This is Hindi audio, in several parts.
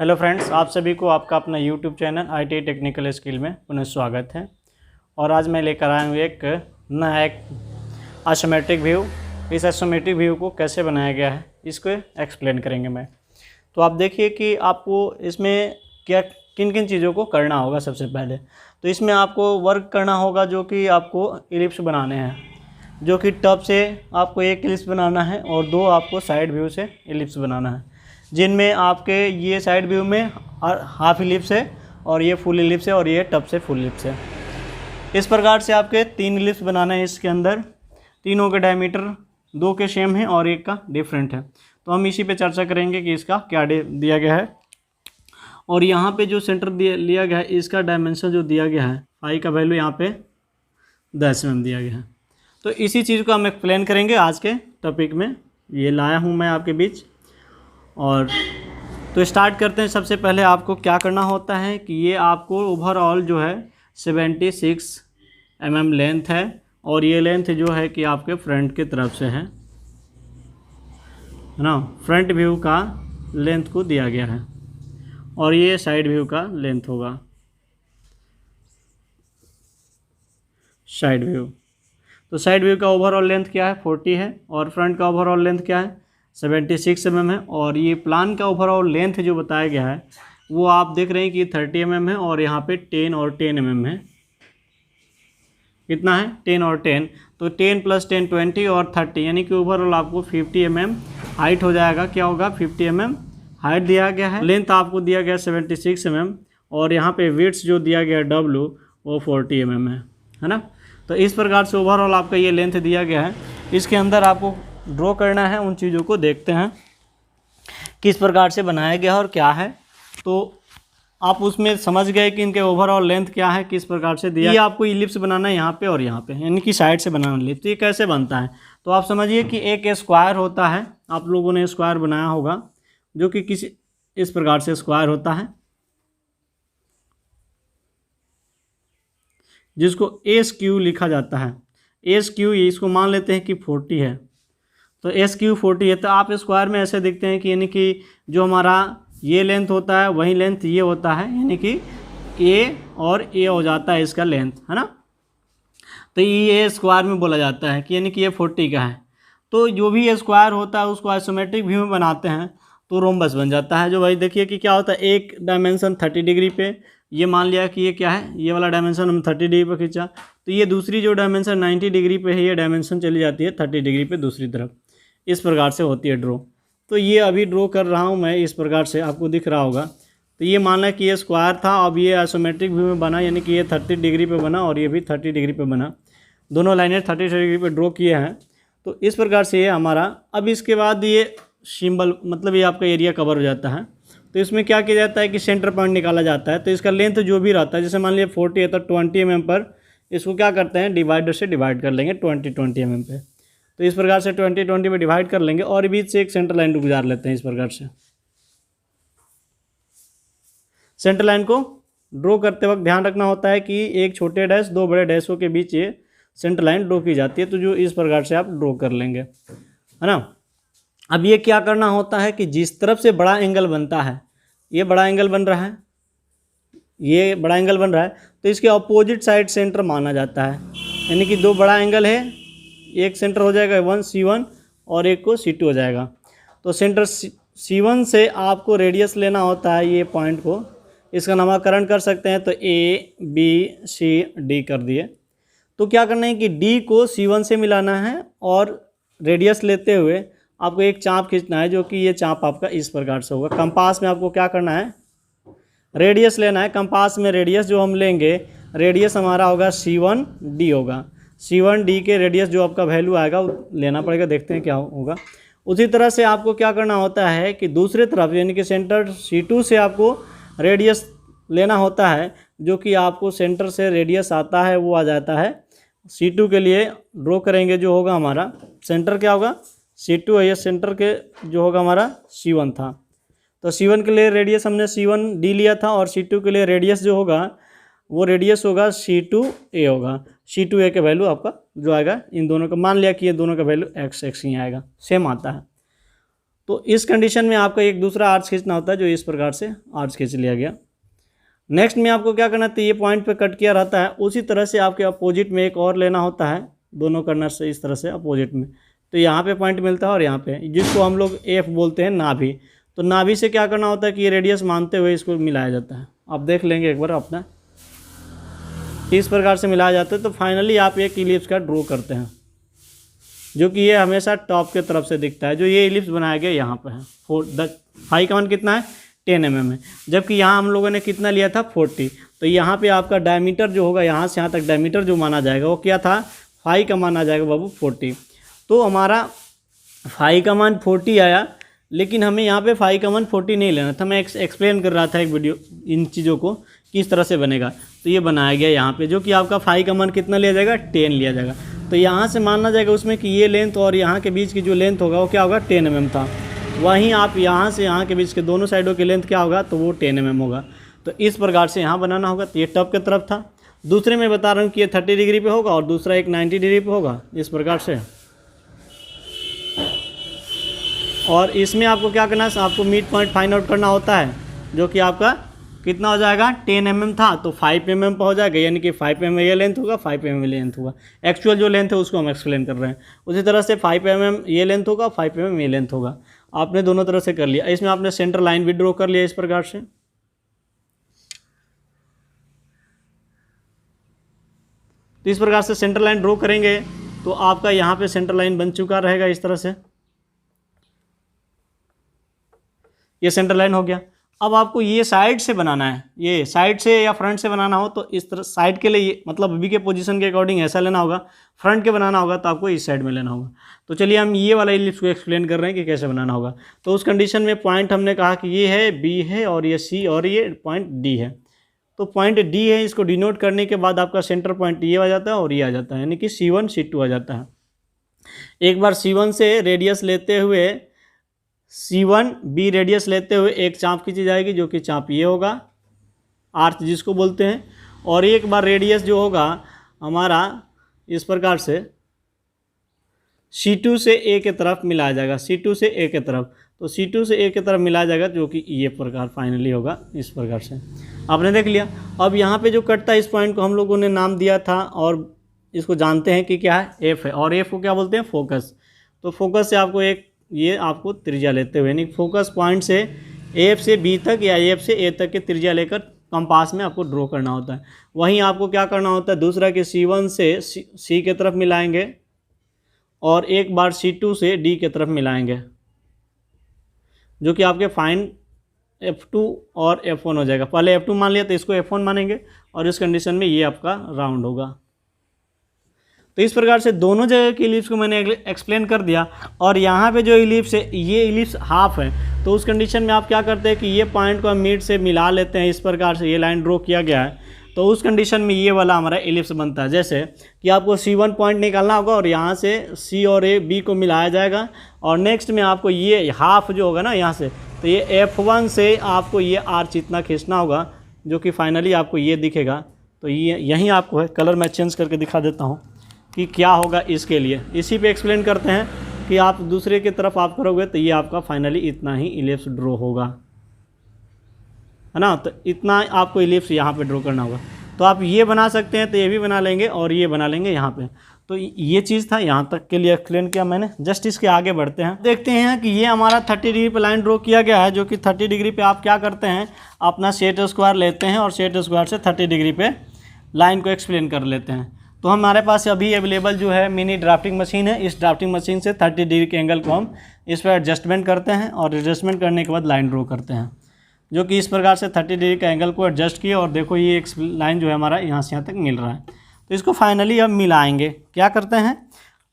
हेलो फ्रेंड्स, आप सभी को आपका अपना YouTube channel ITI technical skill में पुनः स्वागत है। और आज मैं लेकर आया हूँ एक नया आइसोमेट्रिक व्यू। इस आइसोमेट्रिक व्यू को कैसे बनाया गया है इसको एक्सप्लेन करेंगे मैं। तो आप देखिए कि आपको इसमें क्या किन किन चीज़ों को करना होगा। सबसे पहले तो इसमें आपको वर्क करना होगा जो कि आपको इलिप्स बनाने हैं, जो कि टॉप से आपको एक इलिप्स बनाना है और दो आपको साइड व्यू से इलिप्स बनाना है, जिनमें आपके ये साइड व्यू में हाफ इलिप्स है और ये फुल इलिप्स है और ये टॉप से फुल इलिप्स है। इस प्रकार से आपके 3 इलिप्स बनाना है। इसके अंदर तीनों के डायमीटर 2 के सेम है और एक का डिफरेंट है। तो हम इसी पे चर्चा करेंगे कि इसका क्या दिया गया है। और यहाँ पे जो सेंटर लिया गया है, इसका डायमेंशन जो दिया गया है, फाई का वैल्यू यहाँ पे 10 mm दिया गया है। तो इसी चीज़ को हम एक्सप्लेन करेंगे आज के टॉपिक में। ये लाया हूँ मैं आपके बीच। और तो स्टार्ट करते हैं। सबसे पहले आपको क्या करना होता है कि ये आपको ओवरऑल जो है 76 mm लेंथ है, और ये लेंथ जो है कि आपके फ्रंट की तरफ से है ना, फ्रंट व्यू का लेंथ को दिया गया है। और ये साइड व्यू का लेंथ होगा, साइड व्यू। तो साइड व्यू का ओवरऑल लेंथ क्या है, 40 है, और फ्रंट का ओवरऑल लेंथ क्या है, 76 mm है। और ये प्लान का ओवरऑल लेंथ जो बताया गया है वो आप देख रहे हैं कि 30 mm है, और यहाँ पे 10 और 10 mm है। कितना है, 10 और 10, तो 10 + 10 20 और 30, यानी कि ओवरऑल आपको 50 mm हाइट हो जाएगा। क्या होगा, 50 mm हाइट दिया गया है। लेंथ आपको दिया गया 76 mm, और यहाँ पे विड्थ जो दिया गया W वो 40 mm है ना। तो इस प्रकार से ओवरऑल आपका ये लेंथ दिया गया है। इसके अंदर आपको ड्रॉ करना है, उन चीज़ों को देखते हैं किस प्रकार से बनाया गया और क्या है। तो आप उसमें समझ गए कि इनके ओवरऑल लेंथ क्या है, किस प्रकार से दिया। ये आपको इलिप्स बनाना है यहाँ पे और यहाँ पे, यानी कि साइड से बनाना इलिप्स। तो ये कैसे बनता है, तो आप समझिए कि एक स्क्वायर होता है। आप लोगों ने स्क्वायर बनाया होगा, जो कि किसी इस प्रकार से स्क्वायर होता है, जिसको ASQ लिखा जाता है। ASQ इसको मान लेते हैं कि 40 है, तो SQ 40 है। तो आप स्क्वायर में ऐसे देखते हैं कि यानी कि जो हमारा ये लेंथ होता है वही लेंथ ये होता है, यानी कि A और A हो जाता है इसका लेंथ, है ना। तो ये स्क्वायर में बोला जाता है कि यानी कि ये 40 का है। तो जो भी ये स्क्वायर होता है उसको आइसोमेट्रिक व्यू में बनाते हैं तो रोम्बस बन जाता है। जो भाई देखिए कि क्या होता है, एक डायमेंशन 30 डिग्री पे, ये मान लिया कि ये क्या है, ये वाला डायमेंशन हम 30 डिग्री पे खींचा, तो ये दूसरी जो डायमेंशन 90 डिग्री पे है, ये डायमेंशन चली जाती है 30 डिग्री पे दूसरी तरफ। इस प्रकार से होती है ड्रॉ। तो ये अभी ड्रॉ कर रहा हूँ मैं, इस प्रकार से आपको दिख रहा होगा। तो ये माना कि ये स्क्वायर था, अब ये आइसोमेट्रिक व्यू में बना, यानी कि ये 30 डिग्री पे बना और ये भी 30 डिग्री पे बना। दोनों लाइनें 30 डिग्री पे ड्रॉ किए हैं। तो इस प्रकार से ये हमारा, अब इसके बाद ये सिंबल, मतलब ये आपका एरिया कवर हो जाता है। तो इसमें क्या किया जाता है कि सेंटर पॉइंट निकाला जाता है। तो इसका लेंथ जो भी रहता है, जैसे मान लीजिए 40 है तो 20 mm पर इसको क्या करते हैं, डिवाइडर से डिवाइड कर लेंगे 20 mm पे। तो इस प्रकार से 20 पे डिवाइड कर लेंगे और बीच से एक सेंटर लाइन गुजार लेते हैं। इस प्रकार से सेंटर लाइन को ड्रॉ करते वक्त ध्यान रखना होता है कि एक छोटे डैश 2 बड़े डैशों के बीच ये सेंटर लाइन ड्रॉ की जाती है। तो जो इस प्रकार से आप ड्रॉ कर लेंगे, है ना। अब ये क्या करना होता है कि जिस तरफ से बड़ा एंगल बनता है, ये बड़ा एंगल बन रहा है, ये बड़ा एंगल बन रहा है, तो इसके अपोजिट साइड सेंटर माना जाता है। यानी कि 2 बड़ा एंगल है, एक सेंटर हो जाएगा 1 C1 और एक को C2 हो जाएगा। तो सेंटर C1 से आपको रेडियस लेना होता है, ये पॉइंट को, इसका नामकरण कर सकते हैं। तो A B C D कर दिए। तो क्या करना है कि D को C1 से मिलाना है और रेडियस लेते हुए आपको एक चाप खींचना है, जो कि ये चाप आपका इस प्रकार से होगा। कंपास में आपको क्या करना है, रेडियस लेना है। कंपास में रेडियस जो हम लेंगे, रेडियस हमारा होगा C1D होगा। C1D के रेडियस जो आपका वैल्यू आएगा वो लेना पड़ेगा, देखते हैं क्या होगा। उसी तरह से आपको क्या करना होता है कि दूसरे तरफ, यानी कि सेंटर C2 से आपको रेडियस लेना होता है, जो कि आपको सेंटर से रेडियस आता है वो आ जाता है C2 के लिए। ड्रॉ करेंगे जो होगा हमारा सेंटर, क्या होगा, C2 है, ये सेंटर के जो होगा हमारा C1 था। तो C1 के लिए रेडियस हमने C1D लिया था, और C2 के लिए रेडियस जो होगा वो रेडियस होगा C2A होगा। C2A के वैल्यू आपका जो आएगा, इन दोनों का मान लिया कि ये दोनों का वैल्यू x ही आएगा, सेम आता है। तो इस कंडीशन में आपका एक दूसरा आर्च खींचना होता है, जो इस प्रकार से आर्च खींच लिया गया। नेक्स्ट में आपको क्या करना था, ये पॉइंट पे कट किया रहता है, उसी तरह से आपके अपोजिट में एक और लेना होता है, दोनों कर्नर से इस तरह से अपोजिट में। तो यहाँ पे पॉइंट मिलता है और यहाँ पे, जिसको हम लोग एफ बोलते हैं नाभि। तो नाभि से क्या करना होता है कि ये रेडियस मानते हुए इसको मिलाया जाता है। आप देख लेंगे एक बार अपना, इस प्रकार से मिलाया जाता है। तो फाइनली आप एक इलिप्स का ड्रॉ करते हैं, जो कि ये हमेशा टॉप के तरफ से दिखता है। जो ये इलिप्स बनाया गया यहाँ पे है, फाई का मान कितना है 10 mm है, जबकि यहाँ हम लोगों ने कितना लिया था 40। तो यहाँ पे आपका डायमीटर जो होगा, यहाँ से यहाँ तक डायमीटर जो माना जाएगा वो क्या था, फाई का मान आ जाएगा बाबू 40। तो हमारा फाई का मान 40 आया, लेकिन हमें यहाँ पे फाई का मान 40 नहीं लेना था। मैं एक्सप्लेन कर रहा था एक वीडियो इन चीज़ों को किस तरह से बनेगा। तो ये बनाया गया यहाँ पे, जो कि आपका फाई का मान कितना लिया जाएगा 10 लिया जाएगा। तो यहाँ से मानना जाएगा उसमें कि ये लेंथ और यहाँ के बीच की जो लेंथ होगा वो क्या होगा 10 mm था। वहीं आप यहाँ से यहाँ के बीच के दोनों साइडों की लेंथ क्या होगा, तो वो 10 mm होगा। तो इस प्रकार से यहाँ बनाना होगा। तो ये टॉप की तरफ था। दूसरे में बता रहा हूँ कि ये 30 डिग्री पे होगा और दूसरा एक 90 डिग्री पे होगा, इस प्रकार से। और इसमें आपको क्या करना है, आपको मिड पॉइंट फाइंड आउट करना होता है, जो कि आपका कितना हो जाएगा 10 mm था तो 5 mm पर हो जाएगा, यानी कि 5 mm ये लेंथ होगा, 5 mm ये लेंथ होगा। एक्चुअल जो लेंथ है उसको हम एक्सप्लेन कर रहे हैं। उसी तरह से 5 mm ये लेंथ होगा, 5 mm ये लेंथ होगा। आपने दोनों तरह से कर लिया। इसमें आपने सेंटर लाइन भी ड्रॉ कर लिया इस प्रकार से। तो इस प्रकार से सेंटर लाइन ड्रॉ करेंगे तो आपका यहाँ पे सेंटर लाइन बन चुका रहेगा इस तरह से। ये सेंटर लाइन हो गया। अब आपको ये साइड से बनाना है, ये साइड से या फ्रंट से बनाना हो तो इस तरह साइड के लिए ये मतलब अभी के पोजीशन के अकॉर्डिंग ऐसा लेना होगा। फ्रंट के बनाना होगा तो आपको इस साइड में लेना होगा। तो चलिए हम ये वाला इलिप्स को एक्सप्लेन कर रहे हैं कि कैसे बनाना होगा। तो उस कंडीशन में पॉइंट हमने कहा कि ये है, बी है और ये सी और ये पॉइंट डी है। तो पॉइंट डी है, इसको डिनोट करने के बाद आपका सेंटर पॉइंट ये आ जाता है और ये आ जाता है, यानी कि C1 C2 आ जाता है। एक बार C1 से रेडियस लेते हुए C1 B रेडियस लेते हुए एक चाप खींची जाएगी, जो कि चाप ये होगा, आर्च जिसको बोलते हैं। और एक बार रेडियस जो होगा हमारा इस प्रकार से C2 से A के तरफ मिलाया जाएगा, C2 से A के तरफ। तो C2 से A के तरफ मिलाया जाएगा, जो कि ये प्रकार फाइनली होगा इस प्रकार से। आपने देख लिया। अब यहाँ पे जो कटता है इस पॉइंट को हम लोगों ने नाम दिया था और इसको जानते हैं कि क्या है, F है। और F को क्या बोलते हैं, फोकस। तो फोकस से आपको एक ये आपको त्रिज्या लेते हुए, यानी फोकस पॉइंट से F से B तक या F से A तक के त्रिज्या लेकर कंपास में आपको ड्रॉ करना होता है। वहीं आपको क्या करना होता है, दूसरा के C1 से C के तरफ मिलाएंगे और एक बार C2 से D के तरफ मिलाएंगे, जो कि आपके फाइंड F2 और F1 हो जाएगा। पहले F2 मान लिया तो इसको F1 मानेंगे और इस कंडीशन में ये आपका राउंड होगा। तो इस प्रकार से दोनों जगह की इलिप्स को मैंने एक्सप्लेन कर दिया। और यहाँ पे जो इलिप्स है ये इलिप्स हाफ है, तो उस कंडीशन में आप क्या करते हैं कि ये पॉइंट को हम मिड से मिला लेते हैं। इस प्रकार से ये लाइन ड्रॉ किया गया है, तो उस कंडीशन में ये वाला हमारा इलिप्स बनता है। जैसे कि आपको C1 पॉइंट निकालना होगा और यहाँ से C और A B को मिलाया जाएगा और नेक्स्ट में आपको ये हाफ जो होगा ना यहाँ से, तो ये F1 से आपको ये आर्च इतना खींचना होगा, जो कि फाइनली आपको ये दिखेगा। तो ये यहीं आपको है, कलर मैं चेंज करके दिखा देता हूँ कि क्या होगा इसके लिए। इसी पे एक्सप्लेन करते हैं कि आप दूसरे की तरफ आप करोगे तो ये आपका फाइनली इतना ही इलिप्स ड्रॉ होगा, है ना। तो इतना आपको इलिप्स यहाँ पे ड्रॉ करना होगा। तो आप ये बना सकते हैं, तो ये भी बना लेंगे और ये बना लेंगे यहाँ पे। तो ये चीज़ था, यहाँ तक के लिए एक्सप्लेन किया मैंने। जस्ट इसके आगे बढ़ते हैं, देखते हैं कि ये हमारा 30 डिग्री पे लाइन ड्रॉ किया गया है, जो कि 30 डिग्री पे आप क्या करते हैं, अपना सेट स्क्वायर लेते हैं और सेट स्क्वायर से 30 डिग्री पे लाइन को एक्सप्लेन कर लेते हैं। तो हमारे पास अभी अवेलेबल जो है मिनी ड्राफ्टिंग मशीन है। इस ड्राफ्टिंग मशीन से 30 डिग्री के एंगल को हम इस पर एडजस्टमेंट करते हैं और एडजस्टमेंट करने के बाद लाइन ड्रॉ करते हैं, जो कि इस प्रकार से 30 डिग्री का एंगल को एडजस्ट किए। और देखो ये एक लाइन जो है हमारा यहाँ से यहाँ तक मिल रहा है। तो इसको फाइनली अब मिलाएंगे। क्या करते हैं,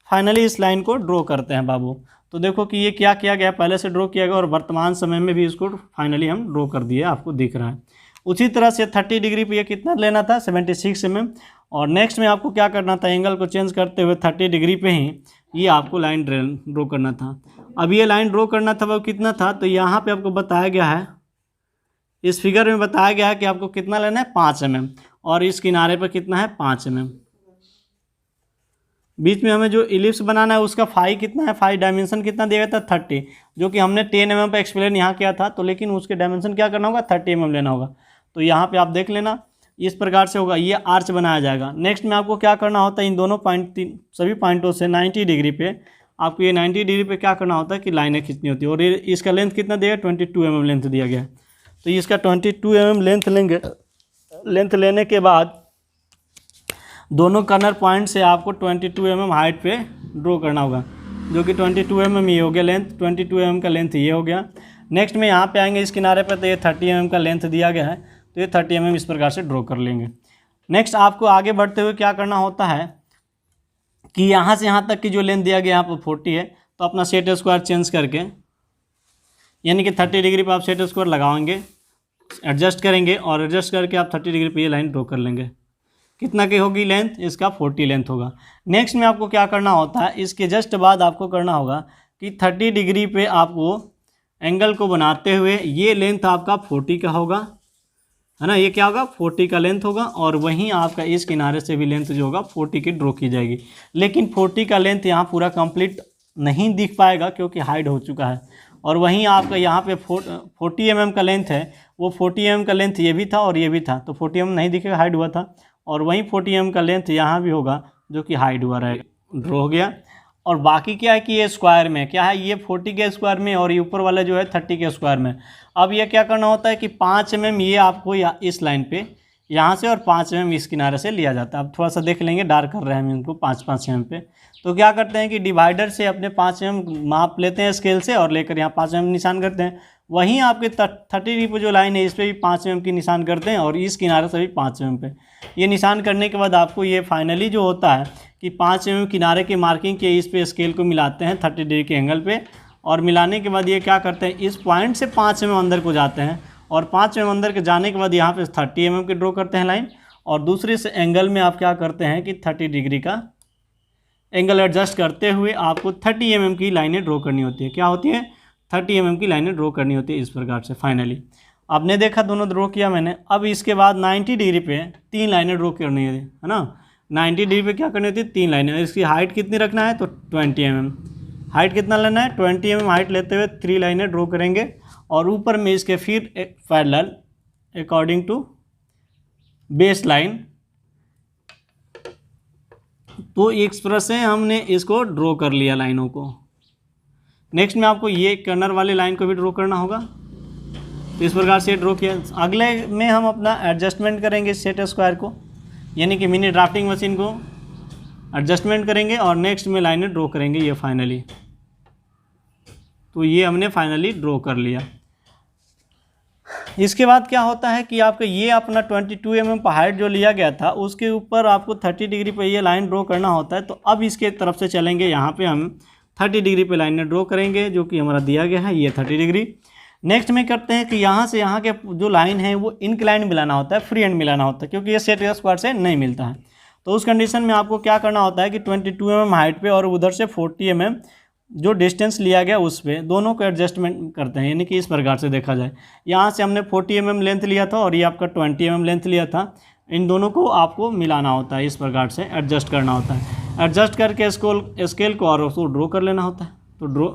फाइनली इस लाइन को ड्रॉ करते हैं बाबू। तो देखो कि ये क्या किया गया, पहले से ड्रॉ किया गया और वर्तमान समय में भी इसको फाइनली हम ड्रॉ कर दिए, आपको दिख रहा है। उसी तरह से 30 डिग्री पे ये कितना लेना था, 76 mm। और नेक्स्ट में आपको क्या करना था, एंगल को चेंज करते हुए 30 डिग्री पे ही ये आपको लाइन ड्रॉ करना था। अब ये लाइन ड्रॉ करना था वो कितना था, तो यहाँ पे आपको बताया गया है, इस फिगर में बताया गया है कि आपको कितना लेना है 5 mm और इस किनारे पर कितना है 5 mm। बीच में हमें जो इलिप्स बनाना है उसका फाई कितना है, फाई डायमेंशन कितना दिया गया था 30, जो कि हमने 10 mm पे एक्सप्लेन यहाँ किया था, तो लेकिन उसके डायमेंशन क्या करना होगा 30 mm लेना होगा। तो यहाँ पे आप देख लेना इस प्रकार से होगा, ये आर्च बनाया जाएगा। नेक्स्ट में आपको क्या करना होता है, इन दोनों सभी पॉइंटों से 90 डिग्री पे आपको ये 90 डिग्री पे क्या करना होता है कि लाइनें खींचनी होती है। और ये इसका लेंथ कितना दिया गया 22 mm लेंथ दिया गया है। तो इसका 22 mm लेंथ लेंगे। लेंथ लेने के बाद दोनों कॉर्नर पॉइंट से आपको 22 mm हाइट पे ड्रॉ करना होगा, जो कि 22 mm ये हो गया लेंथ, 22 mm का लेंथ ये हो गया। नेक्स्ट में यहाँ पे आएंगे इस किनारे पे, तो ये 30 mm का लेंथ दिया गया है, तो ये 30 mm इस प्रकार से ड्रॉ कर लेंगे। नेक्स्ट आपको आगे बढ़ते हुए क्या करना होता है कि यहाँ से यहाँ तक की जो लेंथ दिया गया यहाँ पर 40 है, तो अपना सेट स्क्वायर चेंज करके, यानी कि 30 डिग्री पर आप सेट स्क्वायर लगाएंगे, एडजस्ट करेंगे और एडजस्ट करके आप 30 डिग्री पर ये लाइन ड्रॉ कर लेंगे। कितना की होगी लेंथ, इसका 40 लेंथ होगा। नेक्स्ट में आपको क्या करना होता है, इसके जस्ट बाद आपको करना होगा कि 30 डिग्री पे आपको एंगल को बनाते हुए ये लेंथ आपका 40 का होगा, है ना, ये क्या होगा 40 का लेंथ होगा। और वहीं आपका इस किनारे से भी लेंथ जो होगा 40 की ड्रॉ की जाएगी। लेकिन 40 का लेंथ यहाँ पूरा कंप्लीट नहीं दिख पाएगा क्योंकि हाइड हो चुका है। और वहीं आपका यहाँ पे 40 mm का लेंथ है, वो 40 mm का लेंथ ये भी था और ये भी था, तो 40 mm नहीं दिखेगा, हाइड हुआ था। और वहीं 40 mm का लेंथ यहाँ भी होगा जो कि हाइड हुआ रहेगा, ड्रॉ हो गया। और बाकी क्या है कि ये स्क्वायर में क्या है, ये 40 के स्क्वायर में और ये ऊपर वाला जो है 30 के स्क्वायर में। अब ये क्या करना होता है कि 5 mm ये आपको इस लाइन पे यहाँ से और 5 mm इस किनारे से लिया जाता है। अब थोड़ा सा देख लेंगे, डार्क कर रहे हैं हम इनको 5-5 mm पे। तो क्या करते हैं कि डिवाइडर से अपने 5 mm माप लेते हैं स्केल से और लेकर यहाँ 5 mm निशान करते हैं। वहीं आपके 30 डिग्री पर जो लाइन है इस पर भी 5 mm की निशान करते हैं और इस किनारे से भी 5 mm पे। ये निशान करने के बाद आपको ये फाइनली जो होता है कि 5 mm किनारे की मार्किंग के इस पे स्केल को मिलाते हैं 30 डिग्री के एंगल पे। और मिलाने के बाद ये क्या करते हैं, इस पॉइंट से 5 mm अंदर को जाते हैं और 5 mm अंदर के जाने के बाद यहाँ पे 30 mm की ड्रॉ करते हैं लाइन। और दूसरे से एंगल में आप क्या करते हैं कि 30 डिग्री का एंगल एडजस्ट करते हुए आपको 30 mm की लाइनें ड्रॉ करनी होती है। क्या होती है, 30 mm की लाइनें ड्रॉ करनी होती है इस प्रकार से। फाइनली आपने देखा दोनों ड्रॉ किया मैंने। अब इसके बाद 90 डिग्री पे 3 लाइनें ड्रॉ करनी है ना। 90 डिग्री पे क्या करनी होती है, 3 लाइनें। इसकी हाइट कितनी रखना है तो 20 mm हाइट कितना लेना है, 20 mm हाइट लेते हुए 3 लाइनें ड्रॉ करेंगे। और ऊपर में इसके फिर एक parallel according to base line, तो इस तरह से हमने इसको ड्रॉ कर लिया लाइनों को। नेक्स्ट में आपको ये कर्नर वाली लाइन को भी ड्रॉ करना होगा, तो इस प्रकार से ड्रॉ किया। अगले में हम अपना एडजस्टमेंट करेंगे सेट स्क्वायर को, यानी कि मिनी ड्राफ्टिंग मशीन को एडजस्टमेंट करेंगे और नेक्स्ट में लाइनें ड्रॉ करेंगे ये फाइनली। तो ये हमने फाइनली ड्रॉ कर लिया। इसके बाद क्या होता है कि आपका ये अपना 22 mm पर हाइट जो लिया गया था उसके ऊपर आपको 30 डिग्री पर ये लाइन ड्रॉ करना होता है। तो अब इसके तरफ से चलेंगे, यहाँ पे हम 30 डिग्री पे लाइनें ड्रॉ करेंगे जो कि हमारा दिया गया है ये 30 डिग्री। नेक्स्ट में करते हैं कि यहाँ से यहाँ के जो लाइन है वो इंक्लाइन मिलाना होता है, फ्री एंड मिलाना होता है, क्योंकि ये सेट स्क्वायर से नहीं मिलता है। तो उस कंडीशन में आपको क्या करना होता है कि 22 mm हाइट पे और उधर से 40 mm जो डिस्टेंस लिया गया उस पर दोनों को एडजस्टमेंट करते हैं। यानी कि इस प्रकार से देखा जाए, यहाँ से हमने 40 mm लेंथ लिया था और ये आपका 20 mm लेंथ लिया था, इन दोनों को आपको मिलाना होता है, इस प्रकार से एडजस्ट करना होता है। एडजस्ट करके स्केल को और उसको ड्रॉ कर लेना होता है। तो ड्रॉ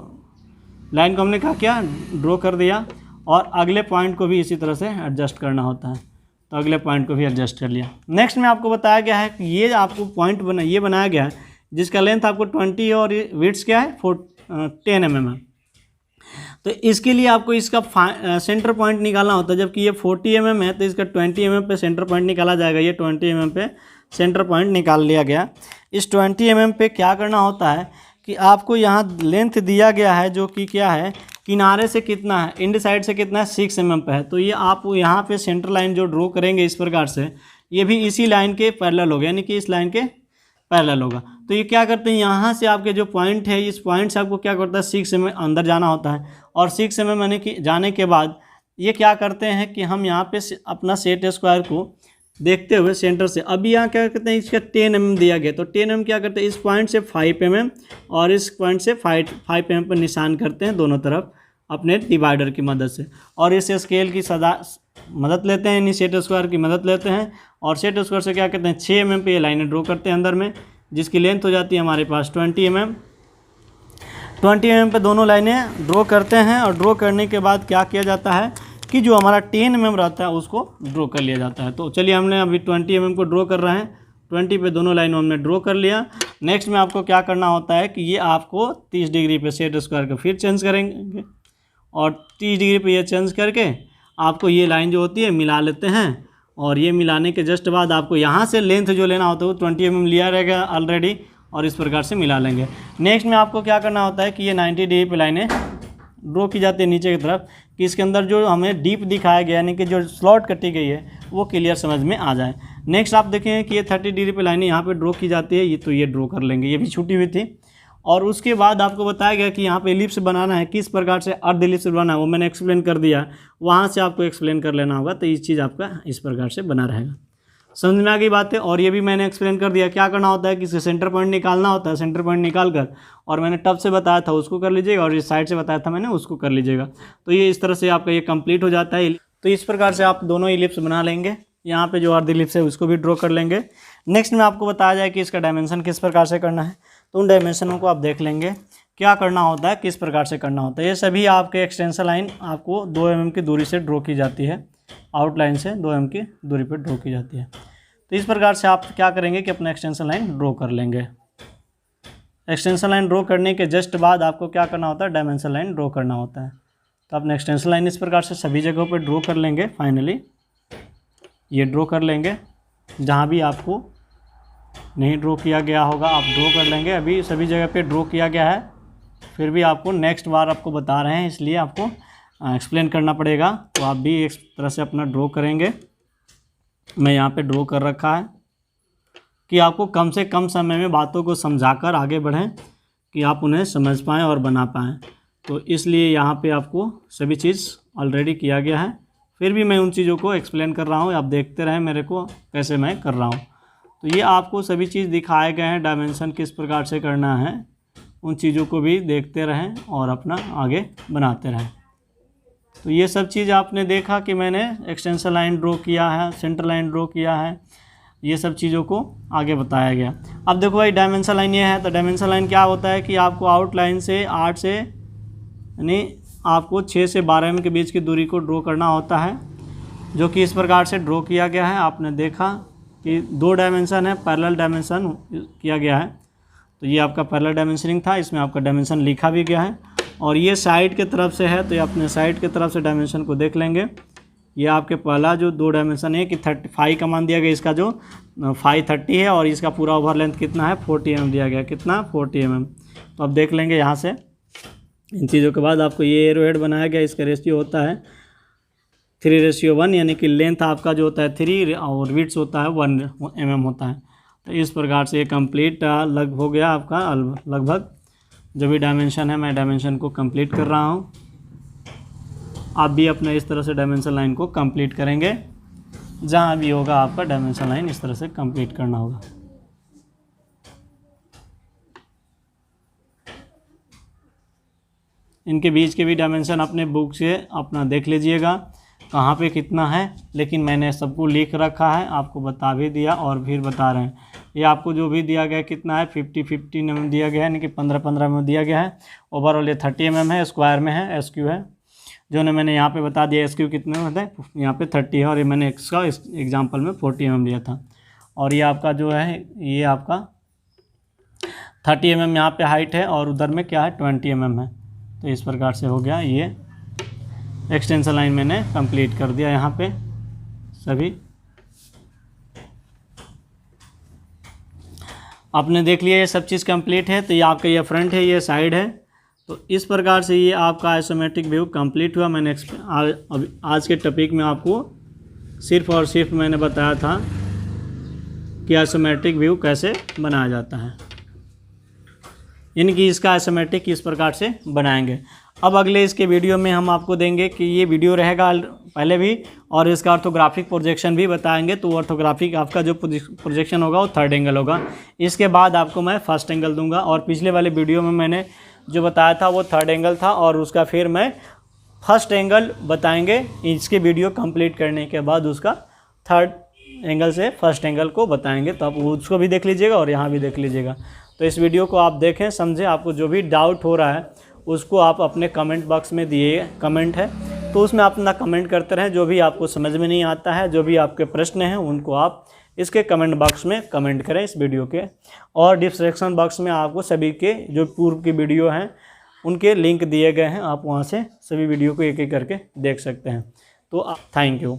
लाइन को हमने क्या किया, ड्रॉ कर दिया। और अगले पॉइंट को भी इसी तरह से एडजस्ट करना होता है, तो अगले पॉइंट को भी एडजस्ट कर लिया। नेक्स्ट में आपको बताया गया है कि ये आपको पॉइंट बनाया गया है जिसका लेंथ आपको 20 और विड्थ क्या है 10 mm है। तो इसके लिए आपको इसका सेंटर पॉइंट निकालना होता है। जबकि ये 40 mm है तो इसका 20 mm पे सेंटर पॉइंट निकाला जाएगा। ये 20 mm पे सेंटर पॉइंट निकाल लिया गया। इस 20 mm पे क्या करना होता है कि आपको यहाँ लेंथ दिया गया है जो कि क्या है, किनारे से कितना है, इंड साइड से कितना है 6 mm पे है। तो ये आप यहाँ पे सेंटर लाइन जो ड्रॉ करेंगे इस प्रकार से, ये भी इसी लाइन के पैरेलल होगा, यानी कि इस लाइन के पैरेलल होगा। तो ये क्या करते हैं, यहाँ से आपके जो पॉइंट है इस पॉइंट से आपको क्या करता है 6 mm अंदर जाना होता है। और 6 mm यानी कि जाने के बाद ये क्या करते हैं कि हम यहाँ पे अपना सेट स्क्वायर को देखते हुए सेंटर से, अभी यहाँ क्या करते हैं इसका 10 mm दिया गया, तो 10 mm क्या करते हैं इस पॉइंट से 5 mm और इस पॉइंट से 5 mm पर निशान करते हैं दोनों तरफ अपने डिवाइडर की मदद से। और इस स्केल की मदद लेते हैं, यानी सेट स्क्वायर की मदद लेते हैं। और सेट स्क्वायर से क्या करते हैं 6 mm पे ये लाइनें ड्रॉ करते हैं अंदर में। जिसकी लेंथ हो जाती है हमारे पास 20 mm। 20 mm पे दोनों लाइनें ड्रॉ करते हैं और ड्रॉ करने के बाद क्या किया जाता है कि जो हमारा 10 mm रहता है उसको ड्रॉ कर लिया जाता है। तो चलिए हमने अभी 20 mm को ड्रॉ कर रहे हैं, 20 पे दोनों लाइनों हमने ड्रॉ कर लिया। नेक्स्ट में आपको क्या करना होता है कि ये आपको 30 डिग्री पे सेट स्क्वायर का फिर चेंज करेंगे और 30 डिग्री पे ये चेंज करके आपको ये लाइन जो होती है मिला लेते हैं। और ये मिलाने के जस्ट बाद आपको यहाँ से लेंथ जो लेना होता है वो 20 mm लिया रहेगा ऑलरेडी और इस प्रकार से मिला लेंगे। नेक्स्ट में आपको क्या करना होता है कि ये 90 डिग्री पे लाइनें ड्रॉ की जाती है नीचे की तरफ कि इसके अंदर जो हमें डीप दिखाया गया यानी कि जो स्लॉट कटी गई है वो क्लियर समझ में आ जाए। नेक्स्ट आप देखें कि ये 30 डिग्री पे लाइनें यहाँ पे ड्रॉ की जाती है, ये ड्रॉ कर लेंगे, ये भी छूटी हुई थी। और उसके बाद आपको बताया गया कि यहाँ पे एलिप्स बनाना है, किस प्रकार से अर्ध एलिप्स बनाना है वो मैंने एक्सप्लेन कर दिया, वहाँ से आपको एक्सप्लेन कर लेना होगा। तो ये चीज़ आपका इस प्रकार से बना रहेगा। समझ में आ गई बात है। और ये भी मैंने एक्सप्लेन कर दिया क्या करना होता है कि इससे सेंटर पॉइंट निकालना होता है, सेंटर पॉइंट निकाल कर और मैंने टब से बताया था उसको कर लीजिएगा और इस साइड से बताया था मैंने उसको कर लीजिएगा। तो ये इस तरह से आपका ये कंप्लीट हो जाता है। तो इस प्रकार से आप दोनों इलिप्स बना लेंगे। यहाँ पे जो अर्ध इलिप्स है उसको भी ड्रॉ कर लेंगे। नेक्स्ट में आपको बताया जाए कि इसका डायमेंशन किस प्रकार से करना है, तो उन डायमेंशनों को आप देख लेंगे क्या करना होता है, किस प्रकार से करना होता है। ये सभी आपके एक्सटेंशन लाइन आपको 2 mm की दूरी से ड्रॉ की जाती है, आउटलाइन से 2 mm की दूरी पर ड्रॉ की जाती है। तो इस प्रकार से आप क्या करेंगे कि अपना एक्सटेंशन लाइन ड्रॉ कर लेंगे। एक्सटेंशन लाइन ड्रॉ करने के जस्ट बाद आपको क्या करना होता है, डायमेंशन लाइन ड्रॉ करना होता है। तो अपना एक्सटेंशन लाइन इस प्रकार से सभी जगहों पर ड्रॉ कर लेंगे। फाइनली ये ड्रॉ कर लेंगे, जहाँ भी आपको नहीं ड्रॉ किया गया होगा आप ड्रॉ कर लेंगे। अभी सभी जगह पे ड्रॉ किया गया है, फिर भी आपको नेक्स्ट बार आपको बता रहे हैं इसलिए आपको एक्सप्लेन करना पड़ेगा। तो आप भी इस तरह से अपना ड्रॉ करेंगे। मैं यहाँ पे ड्रॉ कर रखा है कि आपको कम से कम समय में बातों को समझाकर आगे बढ़ें कि आप उन्हें समझ पाएँ और बना पाएँ। तो इसलिए यहाँ पे आपको सभी चीज़ ऑलरेडी किया गया है, फिर भी मैं उन चीज़ों को एक्सप्लेन कर रहा हूँ। आप देखते रहें मेरे को कैसे मैं कर रहा हूँ। तो ये आपको सभी चीज़ दिखाए गए हैं, डायमेंशन किस प्रकार से करना है, उन चीज़ों को भी देखते रहें और अपना आगे बनाते रहें। तो ये सब चीज़ आपने देखा कि मैंने एक्सटेंशन लाइन ड्रॉ किया है, सेंटर लाइन ड्रॉ किया है, ये सब चीज़ों को आगे बताया गया। अब देखो भाई डायमेंशन लाइन ये है, तो डायमेंशन लाइन क्या होता है कि आपको आउटलाइन से 8 से यानी आपको 6 से 12 mm के बीच की दूरी को ड्रॉ करना होता है, जो कि इस प्रकार से ड्रॉ किया गया है। आपने देखा कि 2 डायमेंशन है, पैरेलल डायमेंशन किया गया है। तो ये आपका पैरेलल डायमेंशनिंग था, इसमें आपका डायमेंशन लिखा भी गया है। और ये साइड के तरफ से है, तो ये अपने साइड के तरफ से डायमेंशन को देख लेंगे। ये आपके पहला जो 2 डायमेंशन है कि 35 का मान दिया गया, इसका जो 530 है और इसका पूरा ओवर लेंथ कितना है 40 mm दिया गया, कितना 40 mm। तो अब देख लेंगे यहाँ से इन चीज़ों के बाद आपको ये एरो हेड बनाया गया, इसका रेशियो होता है 3:1 यानी कि लेंथ आपका जो होता है 3 और विड्थ होता है 1 mm होता है। तो इस प्रकार से ये कंप्लीट लग हो गया आपका लगभग जो भी डायमेंशन है। मैं डायमेंशन को कंप्लीट कर रहा हूँ, आप भी अपने इस तरह से डायमेंशन लाइन को कंप्लीट करेंगे। जहाँ भी होगा आपका डायमेंशन लाइन इस तरह से कंप्लीट करना होगा। इनके बीच के भी डायमेंशन अपने बुक से अपना देख लीजिएगा कहाँ पे कितना है, लेकिन मैंने सबको लिख रखा है, आपको बता भी दिया और फिर बता रहे हैं। ये आपको जो भी दिया गया कितना है 50-50 mm दिया गया है, यानी कि 15-15 mm दिया गया है। ओवरऑल ये 30 mm है, स्क्वायर में है, SQ है जो ने मैंने यहाँ पे बता दिया। SQ कितने में होता है, यहाँ पे 30 है और ये मैंने इसका एग्जाम्पल में 40 mm दिया था। और ये आपका जो है ये आपका 30 mm यहाँ पे हाइट है और उधर में क्या है 20 mm है। तो इस प्रकार से हो गया। ये एक्सटेंशन लाइन मैंने कंप्लीट कर दिया। यहाँ पे सभी आपने देख लिया, ये सब चीज़ कंप्लीट है। तो ये आपका ये फ्रंट है, ये साइड है। तो इस प्रकार से ये आपका आइसोमेट्रिक व्यू कंप्लीट हुआ। मैंने आज के टॉपिक में आपको सिर्फ और सिर्फ मैंने बताया था कि आइसोमेट्रिक व्यू कैसे बनाया जाता है, यानी कि इसका आइसोमेट्रिक किस प्रकार से बनाएंगे। अब अगले इसके वीडियो में हम आपको देंगे कि ये वीडियो रहेगा पहले भी, और इसका ऑर्थोग्राफिक प्रोजेक्शन भी बताएंगे। तो ऑर्थोग्राफिक आपका जो प्रोजेक्शन होगा वो 3rd एंगल होगा। इसके बाद आपको मैं 1st एंगल दूंगा। और पिछले वाले वीडियो में मैंने जो बताया था वो 3rd एंगल था और उसका फिर मैं 1st एंगल बताएंगे। इसके वीडियो कंप्लीट करने के बाद उसका 3rd एंगल से फर्स्ट एंगल को बताएंगे, तो आप उसको भी देख लीजिएगा और यहाँ भी देख लीजिएगा। तो इस वीडियो को आप देखें, समझें, आपको जो भी डाउट हो रहा है उसको आप अपने कमेंट बॉक्स में दिए, कमेंट है तो उसमें आप अपना कमेंट करते रहें। जो भी आपको समझ में नहीं आता है, जो भी आपके प्रश्न हैं, उनको आप इसके कमेंट बॉक्स में कमेंट करें इस वीडियो के। और डिस्क्रिप्शन बॉक्स में आपको सभी के जो पूर्व की वीडियो हैं उनके लिंक दिए गए हैं, आप वहाँ से सभी वीडियो को एक एक करके देख सकते हैं। तो थैंक यू।